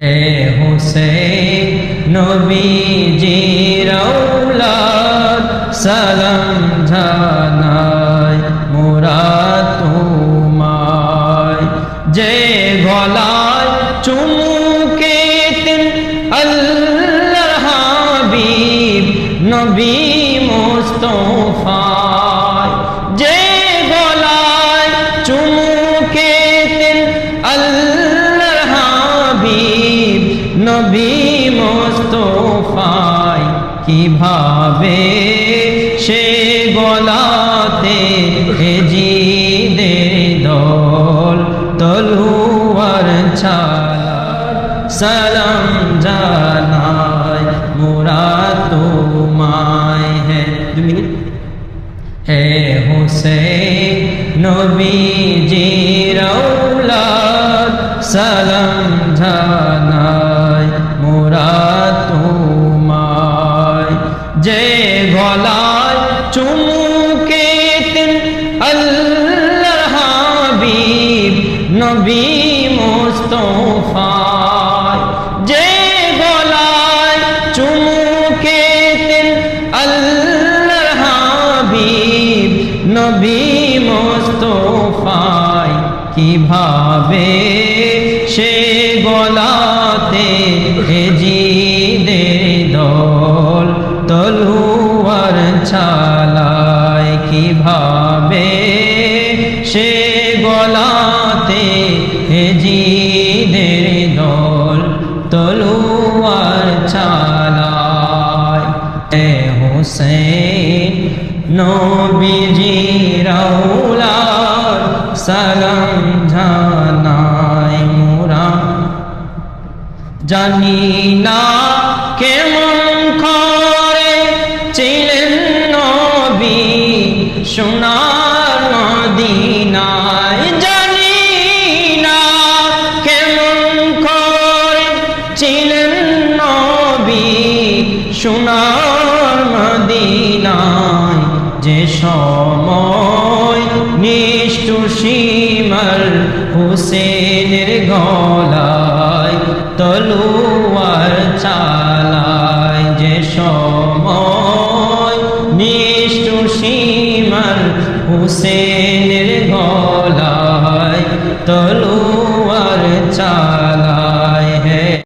হে হুসেন নবীজির আওলাদ সালাম জানাই মোরা তোমায়। যে গলায় চুমুকেতেন আল্লাহর হাবিব নবী মুস্তাফা, যে গলায় চুমুকেতেন আল্লাহর হাবিব নবী মুস্তাফায়, কিভাবে সে গলাতে জিদের দল তলোয়ার ছাড়া সালাম জানাই মোরা তোমায়। হে হুসেন নবীজির আওলাদ সালাম জানাই মোরা তোমায়। যে গলায় চুমুকেতেন আল্লাহর হাবিব নবী মুস্তাফা, যে গলায় চুমুকেতেন আল্লাহর হাবিব নবী মুস্তাফায়, কিভাবে সে গলাতে জিদের দল তলোয়ার চালায়, কিভাবে সে গলাতে জিদের দল তলোয়ার চালায়। হে হুসেন নবীজির আওলাদ সালাম জানাই মোরা। জানি না কেমন করে ছিলেন নবী সোনার মদিনায়, জানি না কেমন করে ছিলেন নবী সোনার মদিনায়। যে সময় নিষ্ঠুর সীমার হুসেনের গলায় তলোয়ার চালায়, যে সময় নিষ্ঠুর সীমার হুসেনের